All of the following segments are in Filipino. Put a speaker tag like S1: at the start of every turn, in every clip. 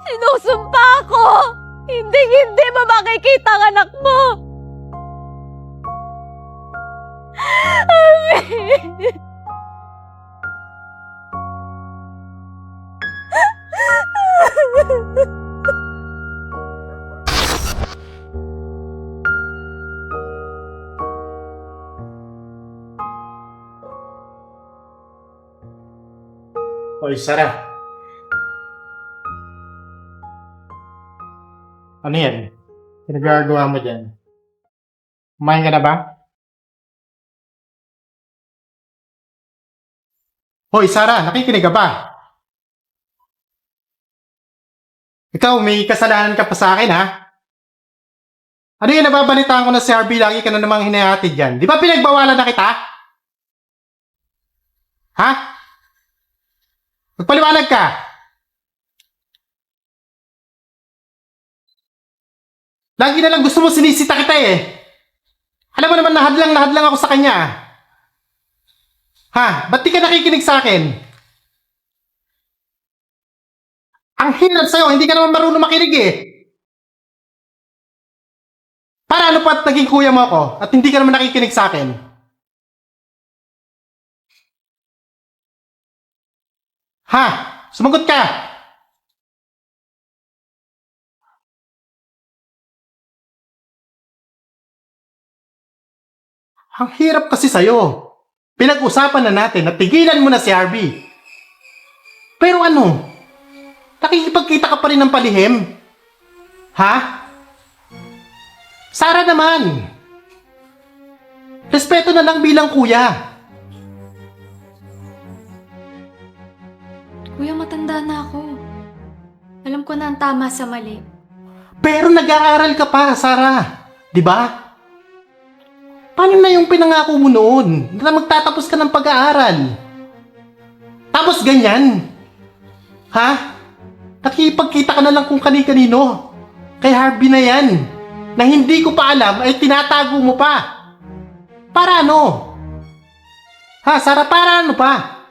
S1: Sinusumpa ako! Hindi mo makikita ang anak mo! Harvey!
S2: Hoy, Sarah. Ano yan? Pinagagawa mo dyan? Kumain ka na ba? Hoy, Sarah, nakikinig ka ba? Ikaw, may kasalanan ka pa sa akin, ha? Ano yan, nababalitaan ko na si Harvey, lagi ka na namang hinahatid dyan. Di ba pinagbawalan na kita? Ha? Magpaliwanag ka! Lagi na lang gusto mo sinisita kita eh. Alam mo naman, nahadlang ako sa kanya. Ha? Ba't di ka nakikinig sa akin? Ang hirap sa'yo, hindi ka naman marunong makinig eh. Para ano pa naging kuya mo ako at hindi ka naman nakikinig sa akin? Ha? Sumagot ka! Ang hirap kasi sa'yo. Pinag-usapan na natin na tigilan mo na si Harvey. Pero ano? Nakikipagkita ka pa rin ng palihim? Ha? Sarah naman! Respeto na lang bilang kuya.
S3: Kuya, matanda na ako. Alam ko na ang tama sa mali.
S2: Pero nag-aaral ka pa, Sarah. Di ba? Paano na yung pinangako mo noon na magtatapos ka ng pag-aaral? Tapos ganyan? Ha? Nakikipagkita ka na lang kung kani-kanino. Kay Harvey na yan. Na hindi ko pa alam ay tinatago mo pa. Para ano? Ha, Sarah, para ano pa?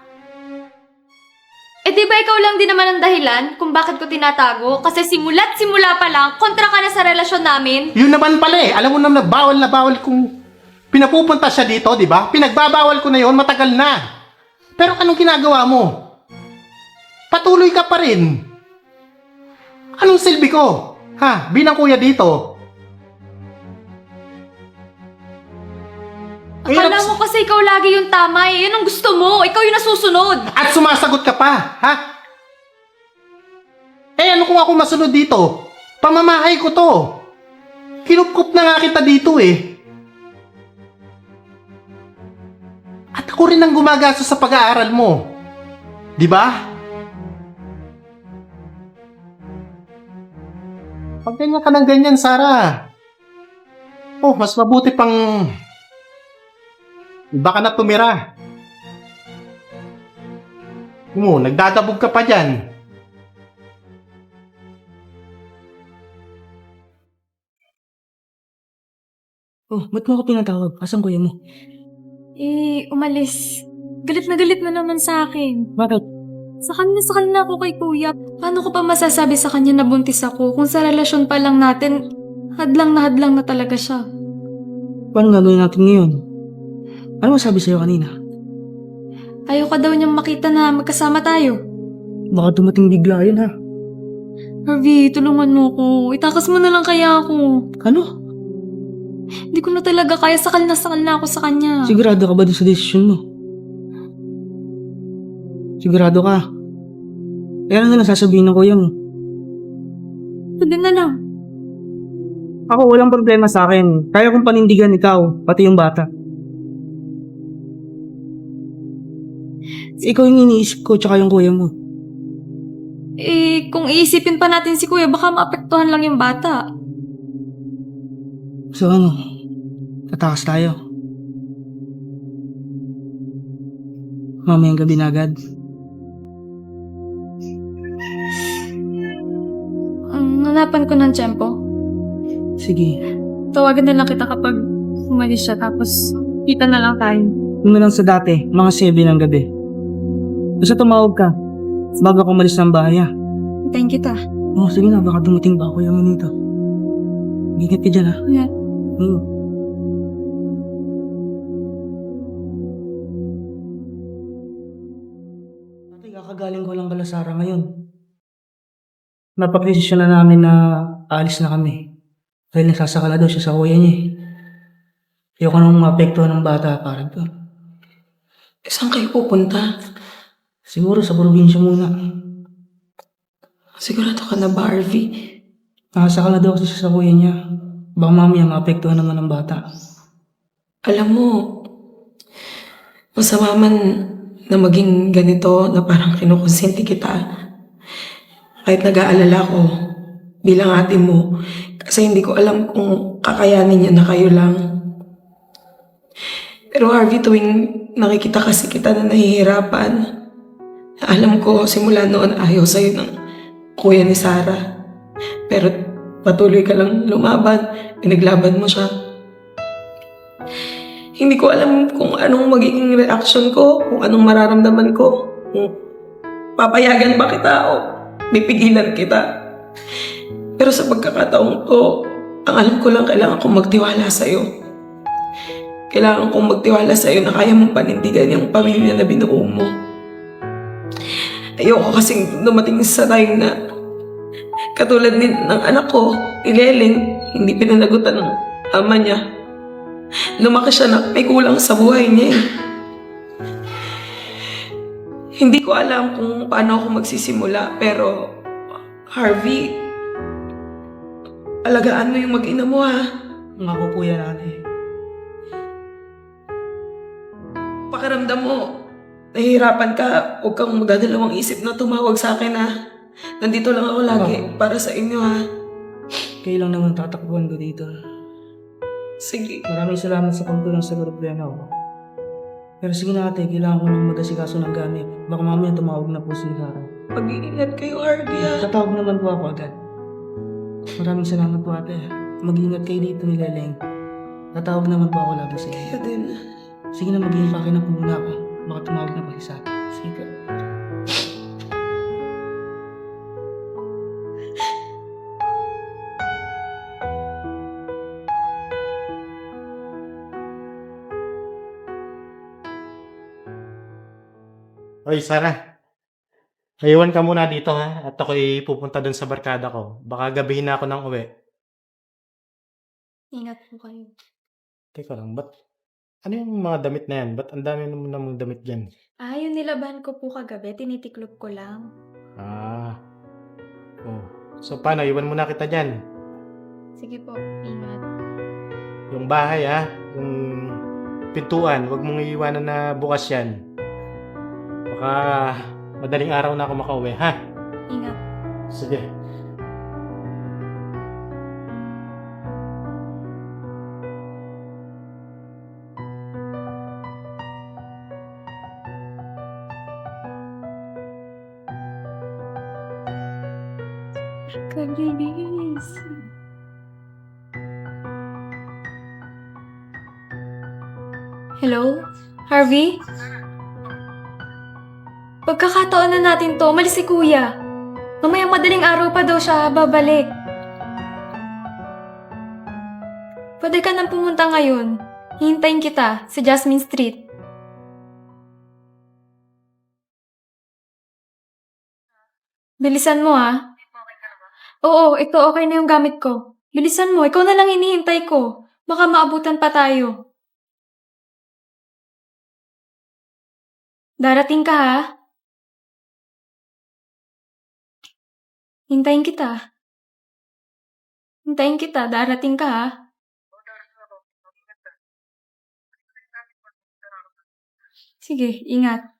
S3: Eh di ba ikaw lang din naman ang dahilan kung bakit ko tinatago? Kasi simula't simula pa lang, kontra ka na sa relasyon namin.
S2: Yun naman pala eh. Alam mo naman na bawal kung pinapupunta siya dito, di ba? Pinagbabawal ko na yun, matagal na. Pero anong ginagawa mo? Patuloy ka pa rin. Anong silbi ko? Ha? Bilang kuya dito.
S3: Akala mo kasi ikaw lagi yung tama eh. Yun ang gusto mo. Ikaw yung nasusunod.
S2: At sumasagot ka pa, ha? Eh ano kung ako masunod dito? Pamamahay ko to. Kinupkup na nga kita dito eh. At ako rin ang gumagastos sa pag-aaral mo. Di ba? Pag ganyan ka ng ganyan, Sarah. Oh, mas mabuti pang iba ka na tumira. Nagdadabog ka pa dyan.
S4: Oh, ba't mo ako pinatawag? Asan kuya mo?
S3: Eh, umalis. Galit na naman sa akin.
S4: Bakit?
S3: Sakal na ako kay kuya. Paano ko pa masasabi sa kanya na buntis ako kung sa relasyon pa lang natin, hadlang na talaga siya.
S4: Paano gagawin natin ngayon? Ano masabi sa'yo kanina?
S3: Ayaw ka daw niyang makita na magkasama tayo.
S4: Baka dumating bigla yun ha.
S3: Harvey, tulungan mo ko. Itakas mo na lang kaya ako.
S4: Ano?
S3: Hindi ko na talaga kaya. Sakal na ako sa kanya.
S4: Sigurado ka ba dun sa desisyon mo? Sigurado ka? Eh ano na sasabihin ng kuya mo?
S3: Ito din na lang.
S4: Ako walang problema sa akin. Kaya kong panindigan ikaw, pati yung bata. Ikaw yung iniisip ko tsaka yung kuya mo.
S3: Eh, kung iisipin pa natin si kuya, baka maapektuhan lang yung bata.
S4: So ano? Tatakas tayo. Mamayang gabi na agad.
S3: Hanapan ko ng tiyempo.
S4: Sige.
S3: Tawagan na lang kita kapag umalis siya, tapos kita na lang tayo.
S4: Kung na lang sa dati, mga 7 ng gabi. Basta tumawag ka, bago ako umalis ng bahay ah.
S3: Hintayin kita.
S4: Oo, sige na, baka dumating ba ako yung nito. Ingat ka dyan ah.
S3: Ingat.
S4: Ate, kakagaling ko lang kala Sara ngayon. Napag-desisyon na namin na aalis na kami. Dahil nasasaka na daw siya sa kuya niya eh. Ayoko nang maapektuhan ng bata parang to.
S5: Saan kayo pupunta?
S4: Siguro sa probinsya muna.
S5: Sigurado ka na ba, Harvey?
S4: Nakasaka na daw kasi siya sa kuya niya. Baka mamaya maapektuhan naman ng bata.
S5: Alam mo, masama man na maging ganito na parang kinukonsinti kita. Kahit nag-aalala ko bilang ate mo, kasi hindi ko alam kung kakayanin niya na kayo lang. Pero Harvey, tuwing nakikita kasi kita na nahihirapan, alam ko simula noon ayaw sa'yo ng kuya ni Sarah. Pero patuloy ka lang lumaban, pinaglaban mo siya. Hindi ko alam kung anong magiging reaction ko, kung anong mararamdaman ko, kung papayagan ba kita o pipigilan kita. Pero sa pagkakataong to, ang alam ko lang kailangan kong magtiwala sa'yo. Kailangan kong magtiwala sa'yo na kaya mong panindigan yung pamilya na binuo mo. Ayoko kasing dumating sa time na katulad ng anak ko, ni Leleng, hindi pinanagutan ng ama niya. Lumaki siya na may kulang sa buhay niya eh. Hindi ko alam kung paano ako magsisimula, pero Harvey, alagaan mo yung mag-ina mo ha.
S4: Ngako po yan ate.
S5: Pakiramdam mo, nahihirapan ka, huwag kang magdadalawang isip na tumawag sa akin ha. Nandito lang ako lagi para sa inyo ha.
S4: Kayo lang naman tatakbuhan ko dito.
S5: Sige.
S4: Maraming salamat sa pagtulong sa problema ko. Pero sige na ate, kailangan ko nang mag-asikaso ng gamit. Baka mamaya tumawag na po si Sarah.
S5: Mag-iingat kayo, Harvey ha.
S4: Tatawag naman po ako agad. Maraming salamat po ate. Mag-ingat kayo dito ni Leleng. Tatawag naman po ako lagi sa inyo.
S5: Kaya din.
S4: Sige na, mag-iimpake na po muna ako. Baka tumawag na po si Sarah. Sige ka.
S2: Oy, Sarah. Iwan ka muna dito ha. At ako'y pupunta dun sa barkada ko. Baka gabihin na ako ng uwi.
S3: Ingat po kayo.
S2: Teka lang, ba't? Ano yung mga damit na yan? Ba't ang dami naman namang damit dyan?
S3: Yung nilabahan ko po kagabi, tinitiklop ko lang.
S2: Ah. Oh. So paano? Iwan muna kita dyan.
S3: Sige po, ingat.
S2: Yung bahay ha. Yung pintuan. Huwag mong iiwanan na bukas yan. Baka madaling araw na ako makauwi, ha?
S3: Ingat.
S2: Sige.
S3: Kagilis. Hello? Harvey? Pagkakataon na natin to, malis si kuya. Mamayang madaling araw pa daw siya babalik. Pwede ka nang pumunta ngayon. Hihintayin kita sa Jasmine Street. Bilisan mo ah. Oo, ito okay na yung gamit ko. Bilisan mo, ikaw na lang hinihintay ko. Baka maabutan pa tayo. Darating ka ha. Hintayin kita. Hintayin kita, darating ka ha. Sige, ingat.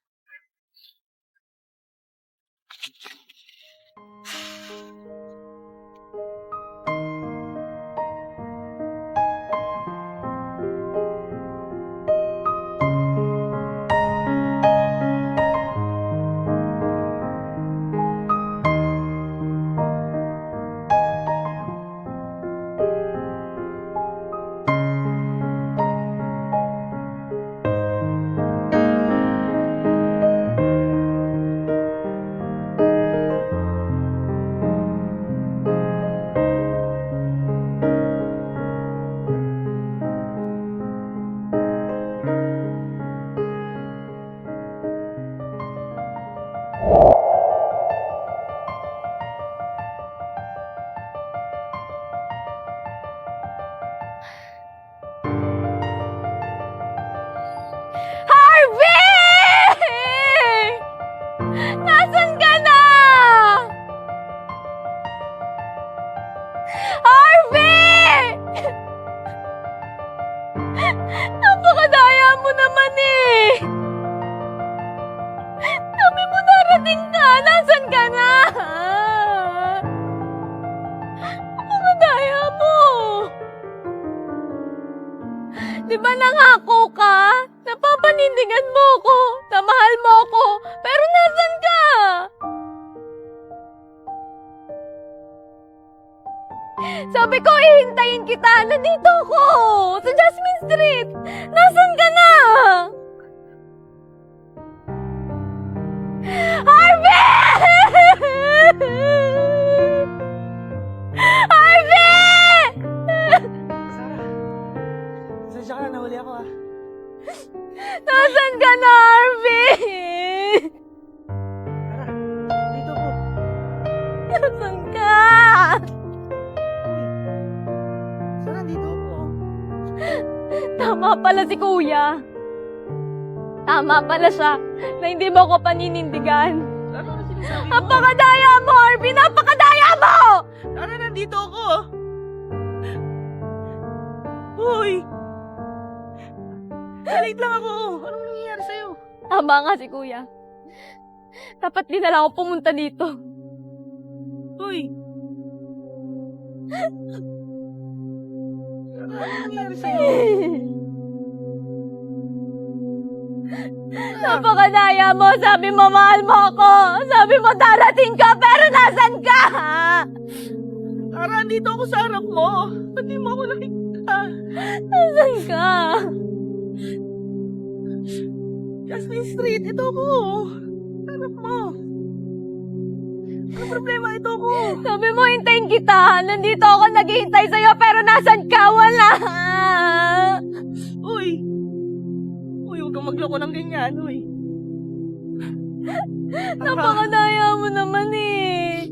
S1: nangako ka na papanindigan mo ko, na mahal mo ko, pero nasan ka? Sabi ko, ihintayin kita. Nandito ako sa Jasmine Street. Nasan ka na? Harvey! Harvey!
S4: Sasya ka na, nahuli ako ah.
S1: Nasaan ka na, Harvey?
S4: Tara, dito po.
S1: Nasaan ka?
S4: Sana dito po.
S1: Tama pala si Kuya. Tama pala siya na hindi mo ko paninindigan.
S4: Ano na sinasabi mo?
S1: Napakadaya mo, Harvey! Napakadaya mo!
S4: Tara, nandito ako. Hoy! Late lang ako. Anong nangyayari sa'yo?
S1: Tama nga si Kuya. Dapat di na lang ako pumunta dito.
S4: Hoy! Anong nangyayari sa'yo?
S1: Napakadaya mo! Sabi mo, mahal mo ako! Sabi mo, darating ka, pero nasan ka?
S4: Tara, nandito ako sa harap mo. Ba't di mo ako nakikita?
S1: Nasan ka?
S4: Jasmine Street, ito ako. Harap mo. Ano problema? Ito ako.
S1: Sabi mo, hintayin kita. Nandito ako naghihintay sa'yo, pero nasan ka? Wala!
S4: Uy! Uy, huwag kang magloko ng ganyan, uy.
S1: Napakadaya mo naman eh.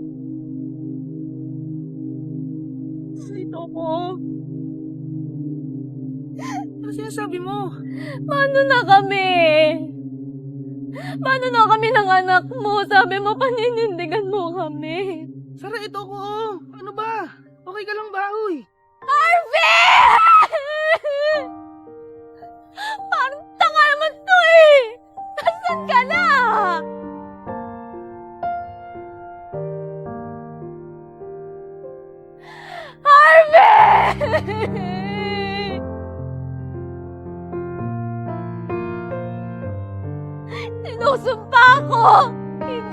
S4: Dito ako. Ano sinasabi mo?
S1: Paano na kami? Paano na kami ng anak mo? Sabi mo, paninindigan mo kami.
S4: Sara, ito ako. Ano ba? Okay ka lang ba, uy?
S1: Harvey! Parang tanga naman to eh! Nasaan ka na? Harvey! Sinusumpa ko!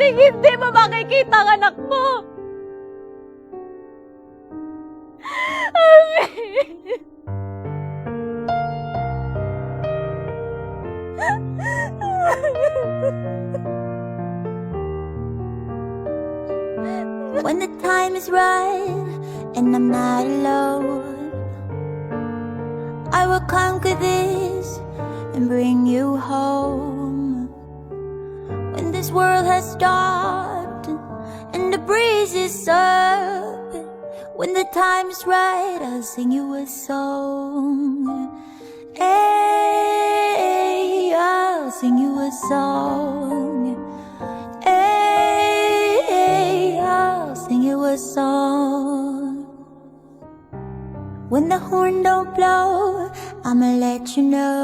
S1: Hindi mo makikita ang anak mo! Harvey!
S6: When the time is right and I'm not alone, I will conquer this and bring you home. When this world has stopped and the breeze is up, when the time is right, I'll sing you a song. Hey, I'll sing you a song. Hey, I'll sing you a song. When the horn don't blow, I'ma let you know